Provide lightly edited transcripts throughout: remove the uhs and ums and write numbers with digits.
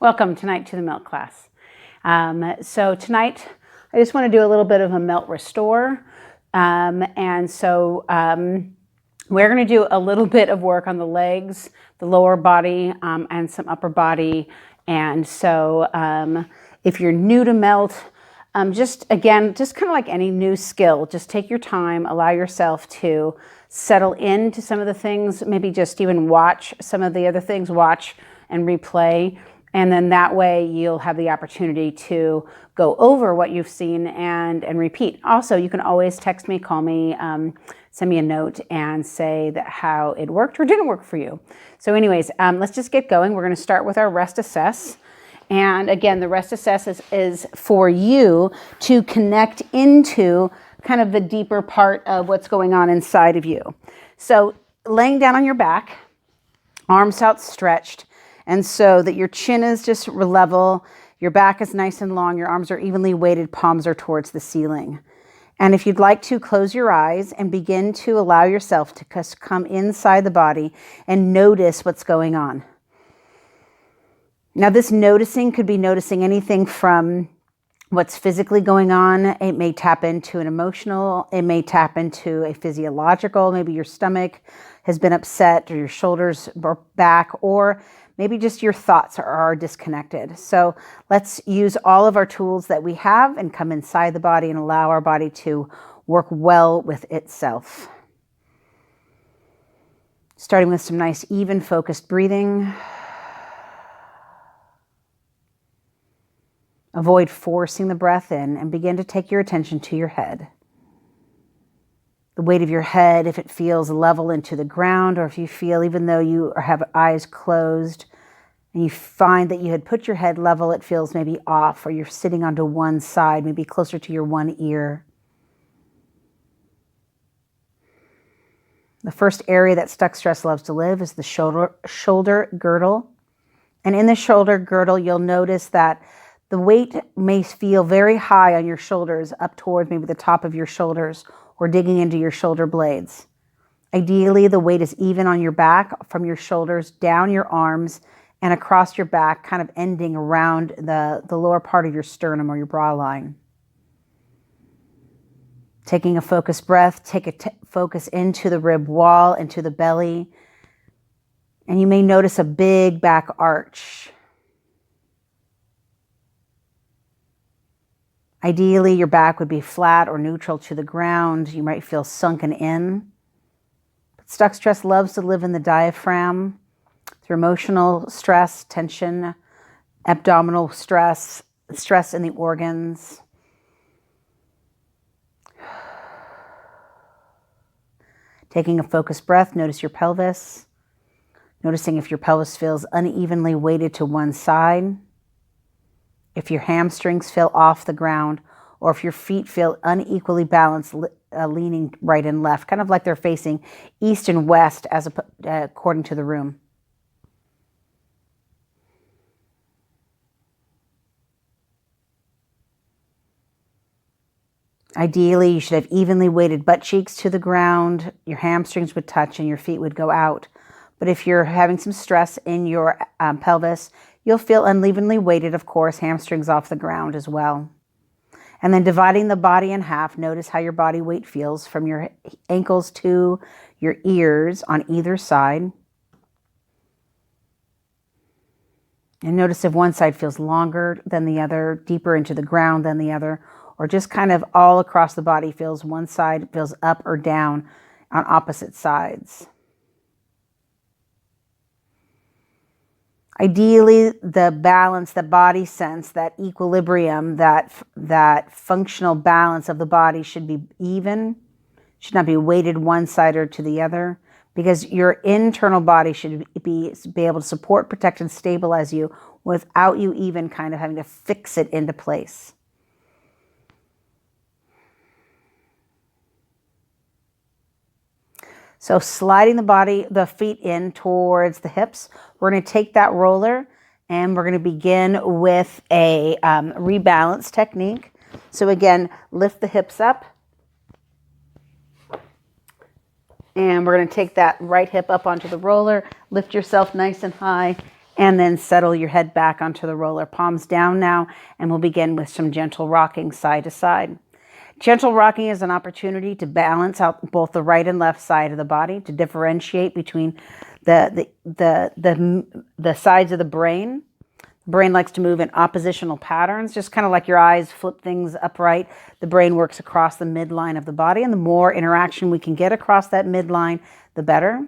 Welcome tonight to the melt class. So tonight I just want to do a little bit of a melt restore. We're going to do a little bit of work on the legs, the lower body, and some upper body. And so if you're new to melt, just kind of like any new skill, just take your time, allow yourself to settle into some of the things, maybe just even watch some of the other things, watch and replay. And then that way you'll have the opportunity to go over what you've seen and repeat. Also, you can always text me, call me, send me a note and say that how it worked or didn't work for you. So anyways, let's just get going. We're going to start with our rest assess. And again, the rest assess is for you to connect into kind of the deeper part of what's going on inside of you. So laying down on your back, arms outstretched, and so that your chin is just level, your back is nice and long, your arms are evenly weighted, palms are towards the ceiling. And if you'd like to, close your eyes and begin to allow yourself to come inside the body and notice what's going on. Now, this noticing could be noticing anything from what's physically going on. It may tap into an emotional, it may tap into a physiological, maybe your stomach has been upset or your shoulders or back, or maybe just your thoughts are disconnected. So let's use all of our tools that we have and come inside the body and allow our body to work well with itself. Starting with some nice, even, focused breathing. Avoid forcing the breath in and begin to take your attention to your head. The weight of your head, if it feels level into the ground, or if you feel, even though you have eyes closed, and you find that you had put your head level, it feels maybe off, or you're sitting onto one side, maybe closer to your one ear. The first area that stuck stress loves to live is the shoulder girdle. And in the shoulder girdle, you'll notice that the weight may feel very high on your shoulders, up towards maybe the top of your shoulders, or digging into your shoulder blades. Ideally, the weight is even on your back, from your shoulders, down your arms, and across your back, kind of ending around the lower part of your sternum or your bra line. Taking a focused breath, take a focus into the rib wall, into the belly, and you may notice a big back arch. Ideally, your back would be flat or neutral to the ground. You might feel sunken in. But stuck stress loves to live in the diaphragm through emotional stress, tension, abdominal stress, stress in the organs. Taking a focused breath, notice your pelvis. Noticing if your pelvis feels unevenly weighted to one side. If your hamstrings feel off the ground, or if your feet feel unequally balanced, leaning right and left, kind of like they're facing east and west according to the room. Ideally, you should have evenly weighted butt cheeks to the ground, your hamstrings would touch and your feet would go out. But if you're having some stress in your pelvis, you'll feel unevenly weighted, of course, hamstrings off the ground as well. And then dividing the body in half, notice how your body weight feels from your ankles to your ears on either side. And notice if one side feels longer than the other, deeper into the ground than the other, or just kind of all across the body feels one side feels up or down on opposite sides. Ideally, the balance, the body sense, that equilibrium, that functional balance of the body should be even, should not be weighted one side or to the other, because your internal body should be able to support, protect, and stabilize you without you even kind of having to fix it into place. So sliding the feet in towards the hips, we're going to take that roller and we're going to begin with a rebalance technique. So again, lift the hips up. And we're going to take that right hip up onto the roller, lift yourself nice and high, And then settle your head back onto the roller. Palms down now, and we'll begin with some gentle rocking side to side. Gentle rocking is an opportunity to balance out both the right and left side of the body, to differentiate between the sides of the brain. The brain likes to move in oppositional patterns, just kind of like your eyes flip things upright. The brain works across the midline of the body, and the more interaction we can get across that midline, the better.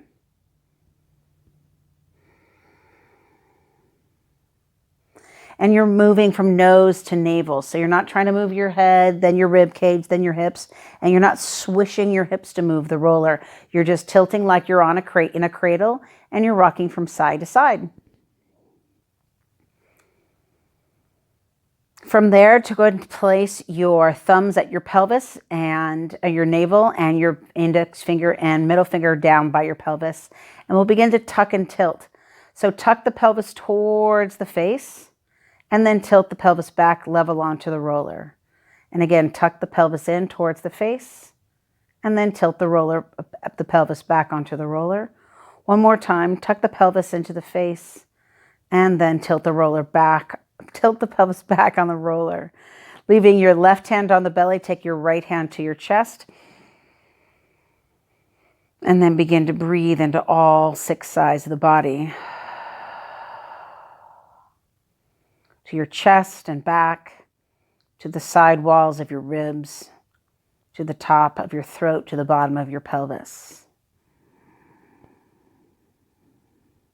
And you're moving from nose to navel. So you're not trying to move your head, then your rib cage, then your hips, and you're not swishing your hips to move the roller. You're just tilting like you're on in a cradle, and you're rocking from side to side. From there, to go ahead and place your thumbs at your pelvis and your navel, and your index finger and middle finger down by your pelvis. And we'll begin to tuck and tilt. So tuck the pelvis towards the face, and then tilt the pelvis back level onto the roller. And again, tuck the pelvis in towards the face, and then tilt the pelvis back onto the roller. One more time, tuck the pelvis into the face, and then tilt the pelvis back on the roller. Leaving your left hand on the belly, take your right hand to your chest, and then begin to breathe into all 6 sides of the body. To your chest and back, to the side walls of your ribs, to the top of your throat, to the bottom of your pelvis.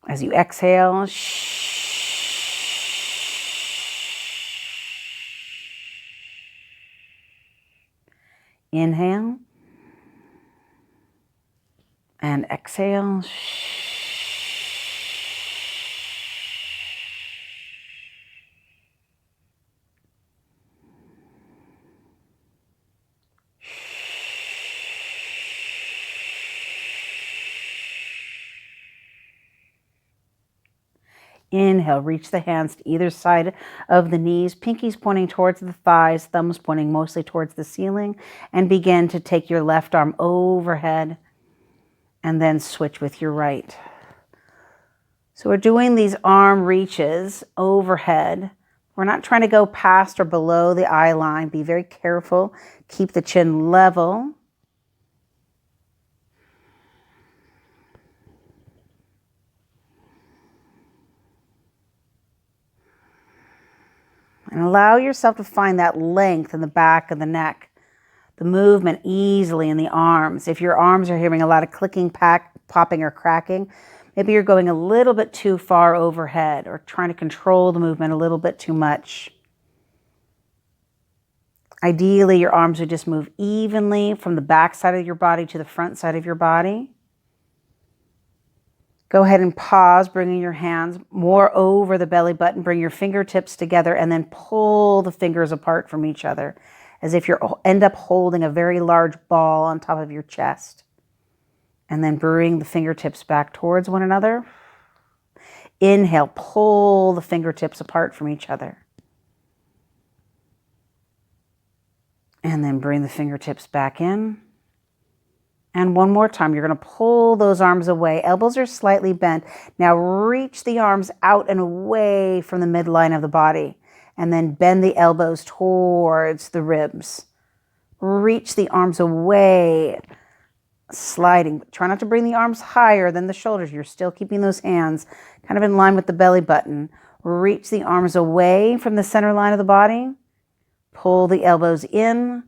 As you exhale, inhale and exhale. Inhale, reach the hands to either side of the knees, pinkies pointing towards the thighs, thumbs pointing mostly towards the ceiling, and begin to take your left arm overhead and then switch with your right. So we're doing these arm reaches overhead. We're not trying to go past or below the eye line. Be very careful. Keep the chin level. And allow yourself to find that length in the back of the neck, the movement easily in the arms. If your arms are hearing a lot of clicking, popping, or cracking, maybe you're going a little bit too far overhead or trying to control the movement a little bit too much. Ideally, your arms would just move evenly from the back side of your body to the front side of your body. Go ahead and pause, bringing your hands more over the belly button. Bring your fingertips together and then pull the fingers apart from each other as if you end up holding a very large ball on top of your chest. And then bring the fingertips back towards one another. Inhale, pull the fingertips apart from each other. And then bring the fingertips back in. And one more time, you're going to pull those arms away. Elbows are slightly bent. Now reach the arms out and away from the midline of the body. And then bend the elbows towards the ribs. Reach the arms away, sliding. Try not to bring the arms higher than the shoulders. You're still keeping those hands kind of in line with the belly button. Reach the arms away from the center line of the body. Pull the elbows in.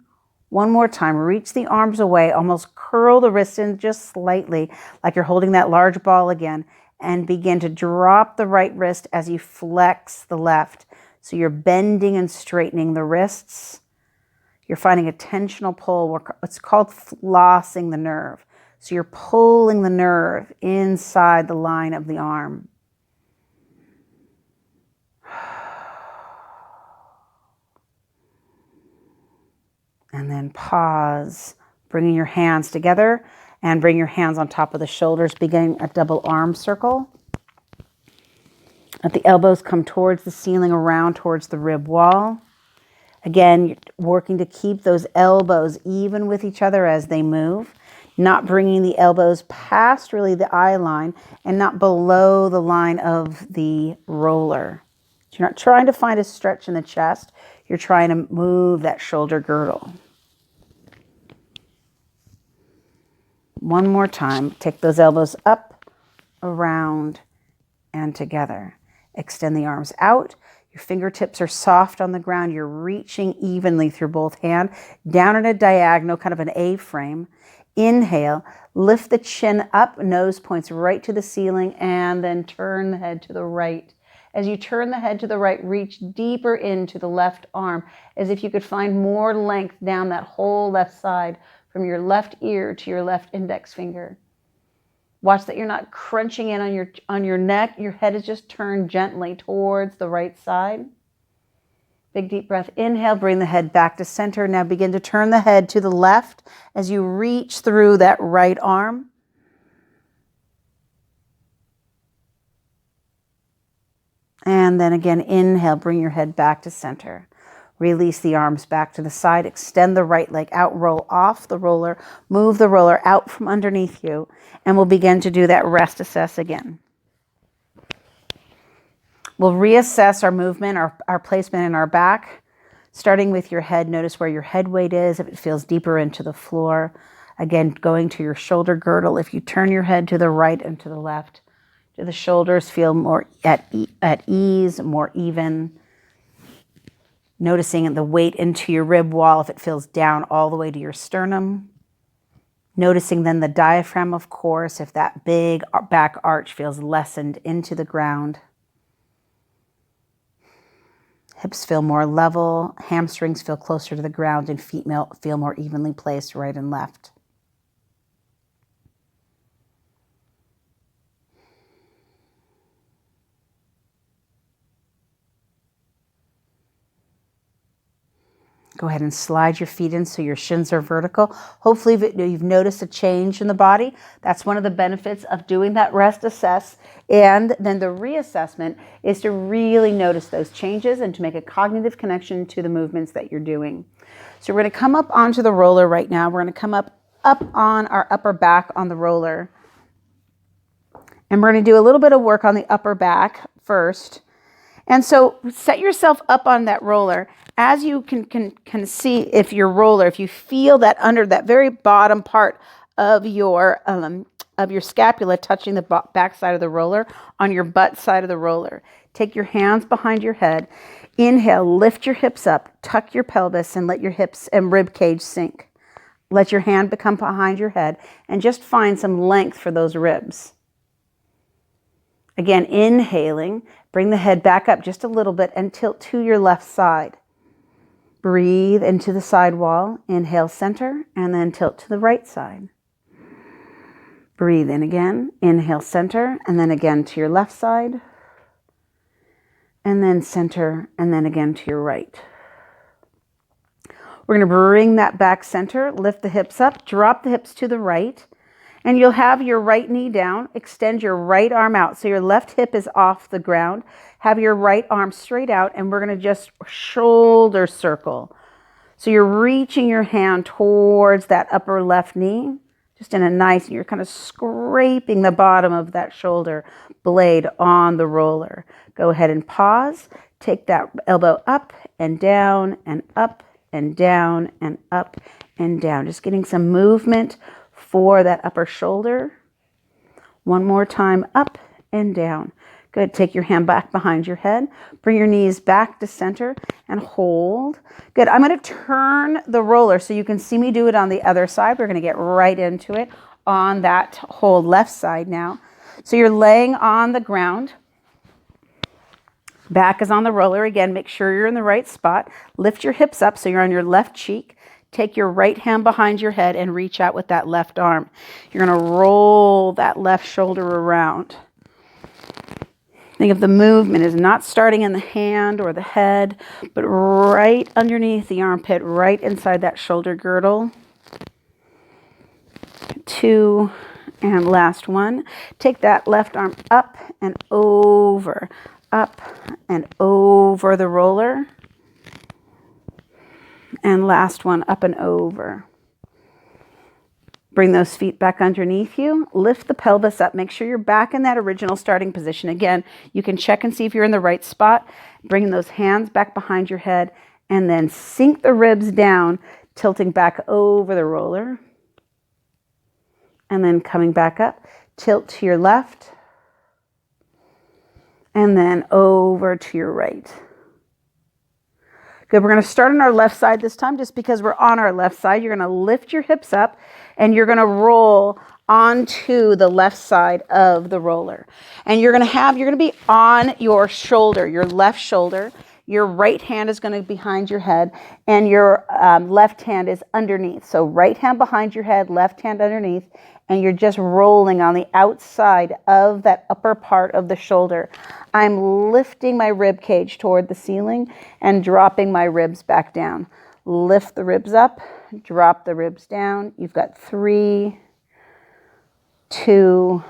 One more time, reach the arms away, almost curl the wrists in just slightly, like you're holding that large ball again, and begin to drop the right wrist as you flex the left. So you're bending and straightening the wrists. You're finding a tensional pull. It's called flossing the nerve. So you're pulling the nerve inside the line of the arm. And then pause, bringing your hands together and bring your hands on top of the shoulders, beginning a double arm circle. Let the elbows come towards the ceiling, around towards the rib wall. Again, you're working to keep those elbows even with each other as they move. not bringing the elbows past really the eye line and not below the line of the roller. So you're not trying to find a stretch in the chest. You're trying to move that shoulder girdle. One more time. Take those elbows up, around, and together. Extend the arms out. Your fingertips are soft on the ground. You're reaching evenly through both hands, down in a diagonal, kind of an A-frame. Inhale, lift the chin up, nose points right to the ceiling, and then turn the head to the right. As you turn the head to the right, reach deeper into the left arm, as if you could find more length down that whole left side from your left ear to your left index finger. Watch that you're not crunching in on your neck. Your head is just turned gently towards the right side. Big deep breath. Inhale, bring the head back to center. Now begin to turn the head to the left as you reach through that right arm. And then again, inhale, bring your head back to center. Release the arms back to the side. Extend the right leg out. Roll off the roller. Move the roller out from underneath you. And we'll begin to do that rest assess again. We'll reassess our movement, our placement in our back. Starting with your head, notice where your head weight is, if it feels deeper into the floor. Again, going to your shoulder girdle. If you turn your head to the right and to the left, do the shoulders feel more at ease, more even? Noticing the weight into your rib wall, if it feels down all the way to your sternum. Noticing then the diaphragm, of course, if that big back arch feels lessened into the ground. Hips feel more level, hamstrings feel closer to the ground, and feet feel more evenly placed right and left. Go ahead and slide your feet in so your shins are vertical. Hopefully you've noticed a change in the body. That's one of the benefits of doing that rest assess. And then the reassessment is to really notice those changes and to make a cognitive connection to the movements that you're doing. So we're going to come up onto the roller right now. We're going to come up on our upper back on the roller. And we're going to do a little bit of work on the upper back first. And so set yourself up on that roller. As you can see, if you feel that under that very bottom part of your scapula touching the back side of the roller, on your butt side of the roller, take your hands behind your head. Inhale, lift your hips up, tuck your pelvis, and let your hips and rib cage sink. Let your hand become behind your head, and just find some length for those ribs. Again, inhaling, bring the head back up just a little bit and tilt to your left side. Breathe into the side wall. Inhale, center, and then tilt to the right side. Breathe in again. Inhale, center, and then again to your left side. And then center, and then again to your right. We're going to bring that back center, lift the hips up, drop the hips to the right, and you'll have your right knee down. Extend your right arm out so your left hip is off the ground. Have your right arm straight out, and we're going to just shoulder circle. So you're reaching your hand towards that upper left knee, just in a nice, you're kind of scraping the bottom of that shoulder blade on the roller. Go ahead and pause. Take that elbow up and down and up and down and up and down. Just getting some movement for that upper shoulder. One more time, up and down. Good. Take your hand back behind your head. Bring your knees back to center and hold. Good. I'm going to turn the roller so you can see me do it on the other side. We're going to get right into it on that whole left side now. So you're laying on the ground. Back is on the roller. Again, make sure you're in the right spot. Lift your hips up so you're on your left cheek. Take your right hand behind your head and reach out with that left arm. You're going to roll that left shoulder around. Think of the movement as not starting in the hand or the head, but right underneath the armpit, right inside that shoulder girdle. 2, and last one. Take that left arm up and over the roller. And last one, up and over. Bring those feet back underneath you. Lift the pelvis up. Make sure you're back in that original starting position. Again, you can check and see if you're in the right spot. Bring those hands back behind your head and then sink the ribs down, tilting back over the roller. And then coming back up, tilt to your left. And then over to your right. Good, we're going to start on our left side this time just because we're on our left side. You're going to lift your hips up and you're going to roll onto the left side of the roller. And you're going to be on your shoulder, your left shoulder. Your right hand is going to be behind your head and your left hand is underneath. So right hand behind your head, left hand underneath, and you're just rolling on the outside of that upper part of the shoulder. I'm lifting my rib cage toward the ceiling and dropping my ribs back down. Lift the ribs up, drop the ribs down. You've got 3, 2,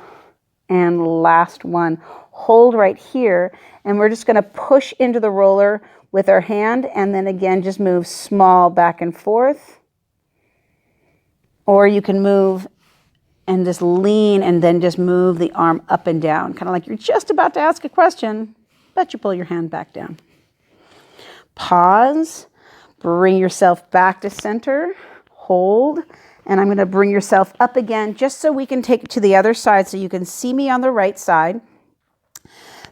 and last one. Hold right here, and we're just going to push into the roller with our hand, and then again, just move small back and forth. Or you can move and just lean and then just move the arm up and down, kind of like you're just about to ask a question, but you pull your hand back down. Pause, bring yourself back to center, hold, and I'm going to bring yourself up again just so we can take it to the other side so you can see me on the right side.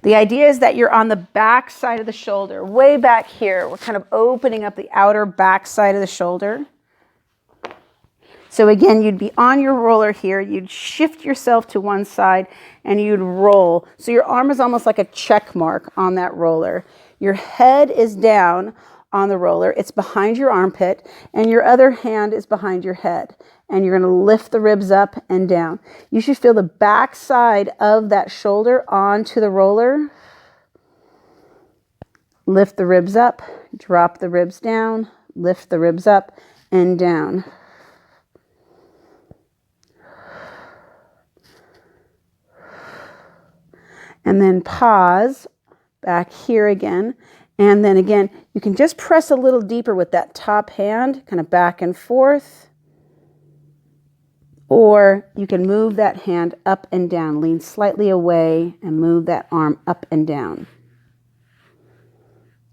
The idea is that you're on the back side of the shoulder, way back here. We're kind of opening up the outer back side of the shoulder. So again, you'd be on your roller here, you'd shift yourself to one side and you'd roll. So your arm is almost like a check mark on that roller. Your head is down on the roller, it's behind your armpit, and your other hand is behind your head. And you're going to lift the ribs up and down. You should feel the back side of that shoulder onto the roller. Lift the ribs up, drop the ribs down, lift the ribs up and down. And then pause back here again. And then again, you can just press a little deeper with that top hand, kind of back and forth. Or you can move that hand up and down, lean slightly away and move that arm up and down.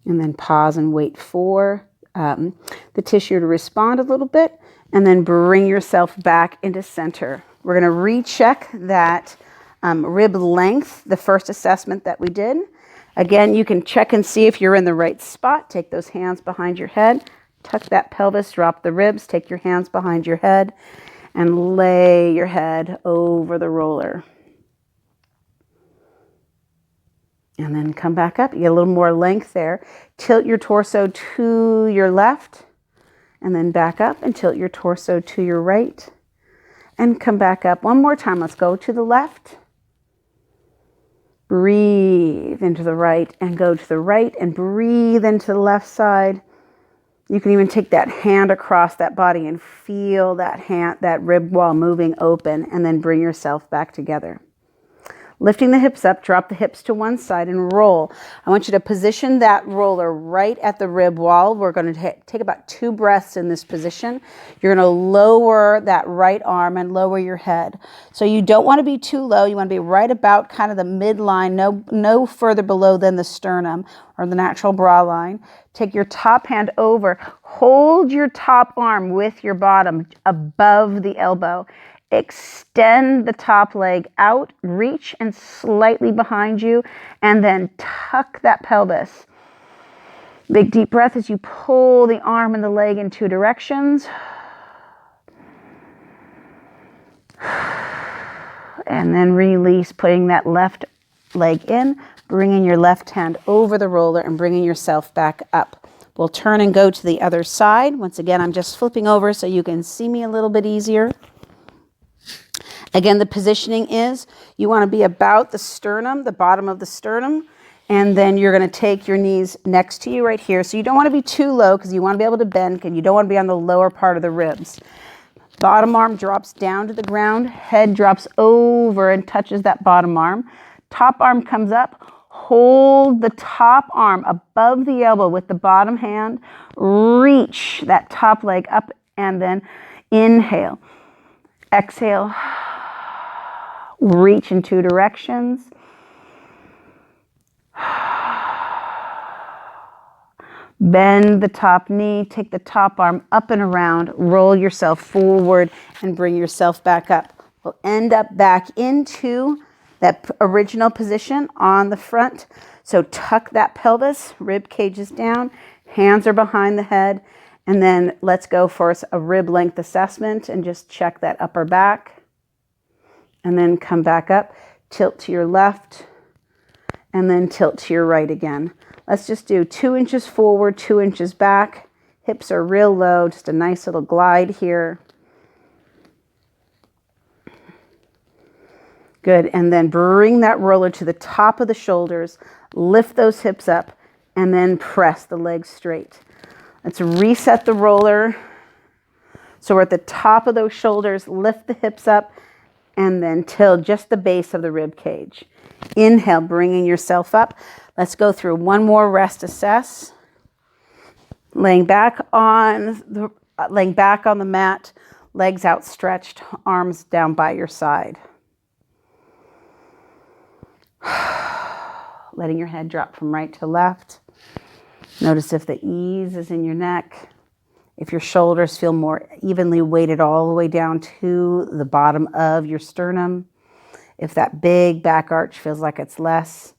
And then pause and wait for the tissue to respond a little bit, and then bring yourself back into center. We're going to recheck that rib length, the first assessment that we did. Again, you can check and see if you're in the right spot. Take those hands behind your head, tuck that pelvis, drop the ribs, take your hands behind your head, and lay your head over the roller. And then come back up. You get a little more length there. Tilt your torso to your left, and then back up and tilt your torso to your right. And come back up. One more time. Let's go to the left. Breathe into the right and go to the right and breathe into the left side. You can even take that hand across that body and feel that rib wall moving open, and then bring yourself back together. Lifting the hips up, drop the hips to one side and roll. I want you to position that roller right at the rib wall. We're going to take about 2 breaths in this position. You're going to lower that right arm and lower your head. So you don't want to be too low. You want to be right about kind of the midline, no further below than the sternum or the natural bra line. Take your top hand over. Hold your top arm with your bottom above the elbow. Extend the top leg out, reach and slightly behind you, and then tuck that pelvis. Big deep breath as you pull the arm and the leg in 2 directions. And then release, putting that left leg in, bringing your left hand over the roller and bringing yourself back up. We'll turn and go to the other side. Once again, I'm just flipping over so you can see me a little bit easier. Again, the positioning is you want to be about the sternum, the bottom of the sternum, and then you're going to take your knees next to you right here. So you don't want to be too low because you want to be able to bend, and you don't want to be on the lower part of the ribs. Bottom arm drops down to the ground, head drops over and touches that bottom arm. Top arm comes up. Hold the top arm above the elbow with the bottom hand. Reach that top leg up and then inhale. Exhale. Reach in 2 directions. Bend the top knee, take the top arm up and around, roll yourself forward and bring yourself back up. We'll end up back into that original position on the front. So tuck that pelvis, rib cage is down, hands are behind the head, and then let's go for a rib length assessment and just check that upper back. And then come back up, tilt to your left, and then tilt to your right again. Let's just do 2 inches forward, 2 inches back. Hips are real low, just a nice little glide here. Good, and then bring that roller to the top of the shoulders, lift those hips up, and then press the legs straight. Let's reset the roller. So we're at the top of those shoulders, lift the hips up, and then till just the base of the rib cage. Inhale, bringing yourself up. Let's go through one more rest assess. Laying back on the mat, legs outstretched, arms down by your side. Letting your head drop from right to left. Notice if the ease is in your neck. If your shoulders feel more evenly weighted all the way down to the bottom of your sternum. If that big back arch feels like it's less.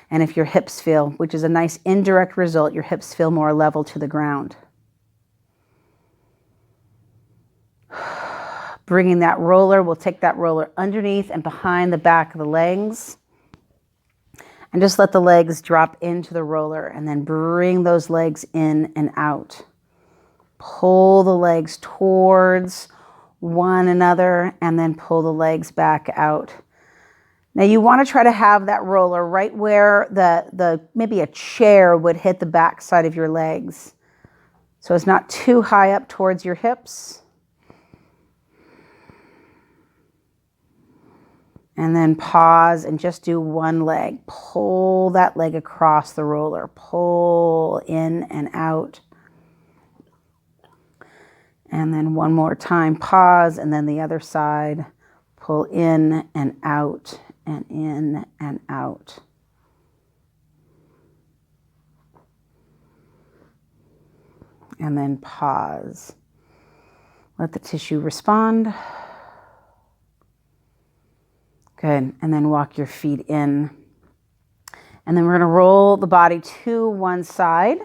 And if your hips feel, which is a nice indirect result, your hips feel more level to the ground. Bringing that roller, we'll take that roller underneath and behind the back of the legs. And just let the legs drop into the roller and then bring those legs in and out. Pull the legs towards one another and then pull the legs back out. Now you want to try to have that roller right where the maybe a chair would hit the back side of your legs. So it's not too high up towards your hips. And then pause and just do one leg. Pull that leg across the roller. Pull in and out. And then one more time, pause, and then the other side. Pull in and out. And in and out. And then pause. Let the tissue respond. Good. And then walk your feet in. And then we're going to roll the body to one side.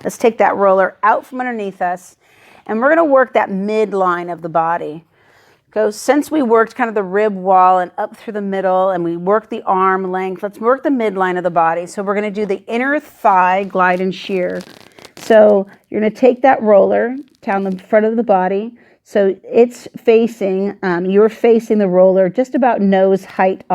Let's take that roller out from underneath us. And we're going to work that midline of the body. Since we worked kind of the rib wall and up through the middle and we worked the arm length, let's work the midline of the body. So we're going to do the inner thigh glide and shear. So you're going to take that roller down the front of the body. So it's facing, you're facing the roller just about nose height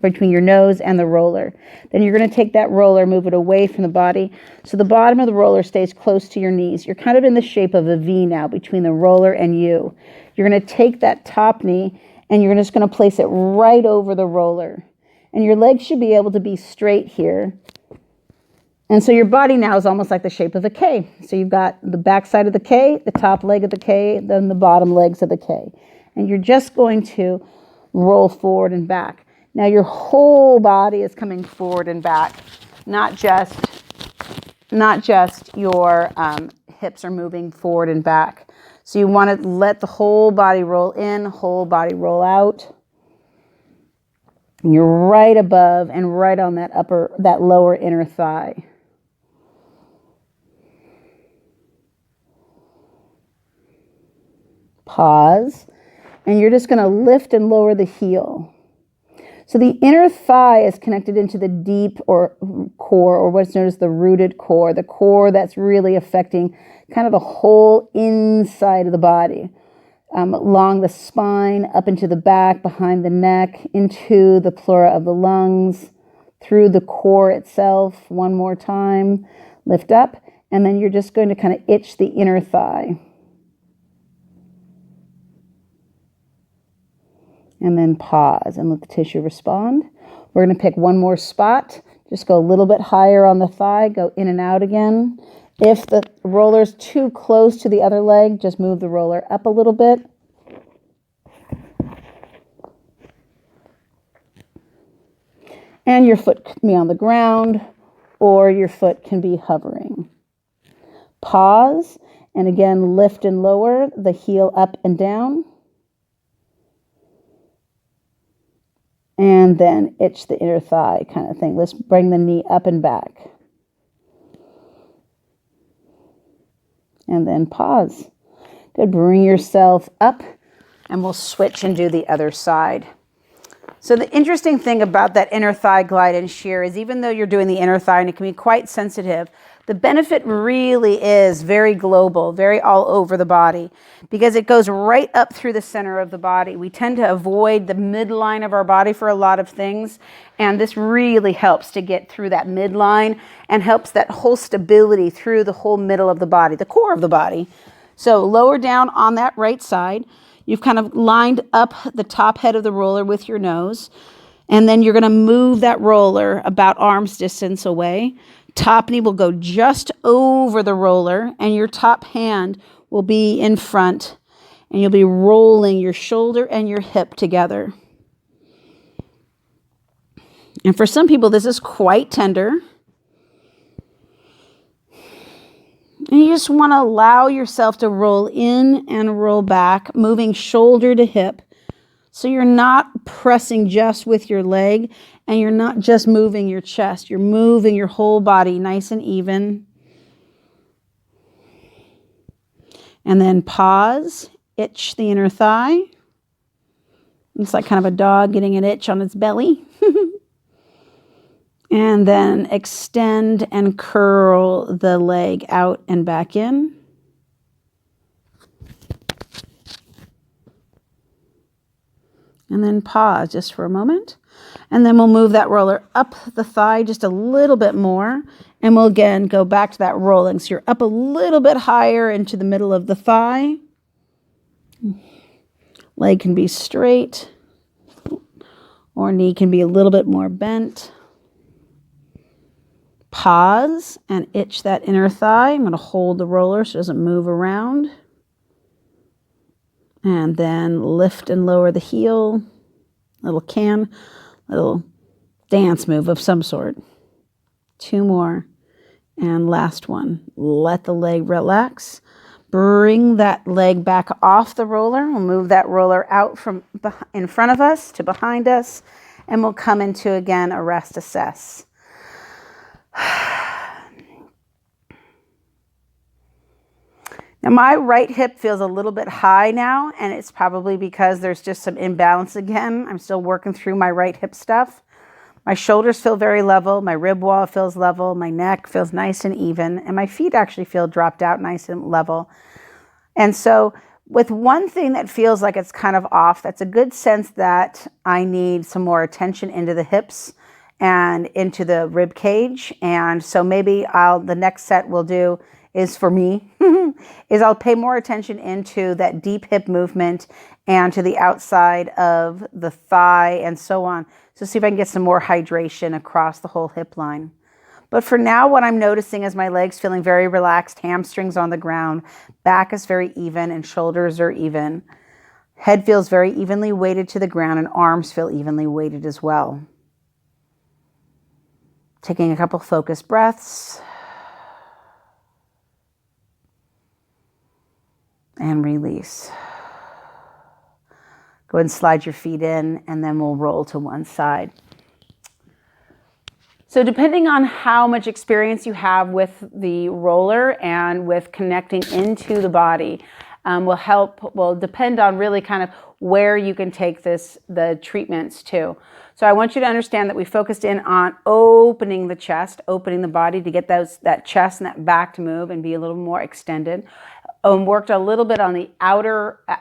between your nose and the roller. Then you're going to take that roller, move it away from the body. So the bottom of the roller stays close to your knees. You're kind of in the shape of a V now between the roller and you. You're going to take that top knee and you're just going to place it right over the roller. And your legs should be able to be straight here. And so your body now is almost like the shape of a K. So you've got the back side of the K, the top leg of the K, then the bottom legs of the K. And you're just going to roll forward and back. Now your whole body is coming forward and back, not just your hips are moving forward and back. So you want to let the whole body roll in, whole body roll out. And you're right above and right on that lower inner thigh. Pause, and you're just going to lift and lower the heel. So the inner thigh is connected into the deep or core, or what's known as the rooted core, the core that's really affecting kind of the whole inside of the body, along the spine, up into the back, behind the neck, into the pleura of the lungs, through the core itself. One more time, lift up, and then you're just going to kind of itch the inner thigh. And then pause and let the tissue respond. We're going to pick one more spot. Just go a little bit higher on the thigh. Go in and out again. If the roller's too close to the other leg, just move the roller up a little bit. And your foot can be on the ground, or your foot can be hovering. Pause, and again, lift and lower the heel up and down. And then itch the inner thigh kind of thing. Let's bring the knee up and back. And then pause. Good, bring yourself up, and we'll switch and do the other side. So the interesting thing about that inner thigh glide and shear is even though you're doing the inner thigh and it can be quite sensitive, the benefit really is very global, very all over the body, because it goes right up through the center of the body. We tend to avoid the midline of our body for a lot of things, and this really helps to get through that midline and helps that whole stability through the whole middle of the body, the core of the body. So lower down on that right side. You've kind of lined up the top head of the roller with your nose, and then you're going to move that roller about arm's distance away. Top knee will go just over the roller, and your top hand will be in front, and you'll be rolling your shoulder and your hip together. And for some people, this is quite tender. And you just want to allow yourself to roll in and roll back, moving shoulder to hip. So you're not pressing just with your leg, and you're not just moving your chest. You're moving your whole body nice and even. And then pause, itch the inner thigh. It's like kind of a dog getting an itch on its belly. And then extend and curl the leg out and back in. And then pause just for a moment. And then we'll move that roller up the thigh just a little bit more. And we'll again go back to that rolling. So you're up a little bit higher into the middle of the thigh. Leg can be straight, or knee can be a little bit more bent. Pause and itch that inner thigh. I'm going to hold the roller so it doesn't move around. And then lift and lower the heel. Little dance move of some sort. 2 more. And last one. Let the leg relax. Bring that leg back off the roller. We'll move that roller out from in front of us to behind us. And we'll come into, again, a rest assess. Now my right hip feels a little bit high now, and it's probably because there's just some imbalance again. I'm still working through my right hip stuff. My shoulders feel very level, my rib wall feels level, my neck feels nice and even, and my feet actually feel dropped out nice and level. And so with one thing that feels like it's kind of off, that's a good sense that I need some more attention into the hips and into the rib cage. And so maybe the next set we'll do is for me, is I'll pay more attention into that deep hip movement and to the outside of the thigh and so on. So see if I can get some more hydration across the whole hip line. But for now, what I'm noticing is my legs feeling very relaxed, hamstrings on the ground, back is very even and shoulders are even. Head feels very evenly weighted to the ground and arms feel evenly weighted as well. Taking a couple focused breaths. And release. Go ahead and slide your feet in, and then we'll roll to one side. So depending on how much experience you have with the roller and with connecting into the body, will depend on really kind of where you can take the treatments to. So I want you to understand that we focused in on opening the chest, opening the body to get that chest and that back to move and be a little more extended. Worked a little bit on the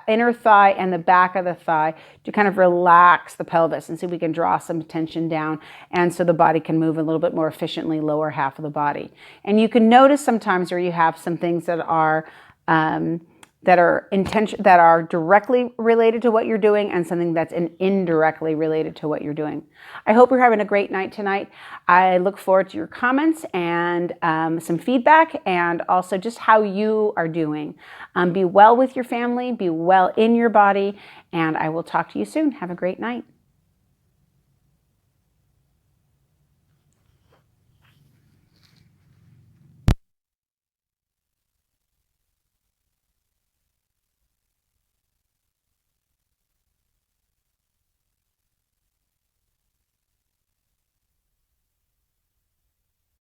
inner thigh and the back of the thigh to kind of relax the pelvis and see if we can draw some tension down, and so the body can move a little bit more efficiently, lower half of the body. And you can notice sometimes where you have some things that are that are directly related to what you're doing, and something that's indirectly related to what you're doing. I hope you're having a great night tonight. I look forward to your comments and some feedback, and also just how you are doing. Be well with your family, be well in your body, and I will talk to you soon. Have a great night.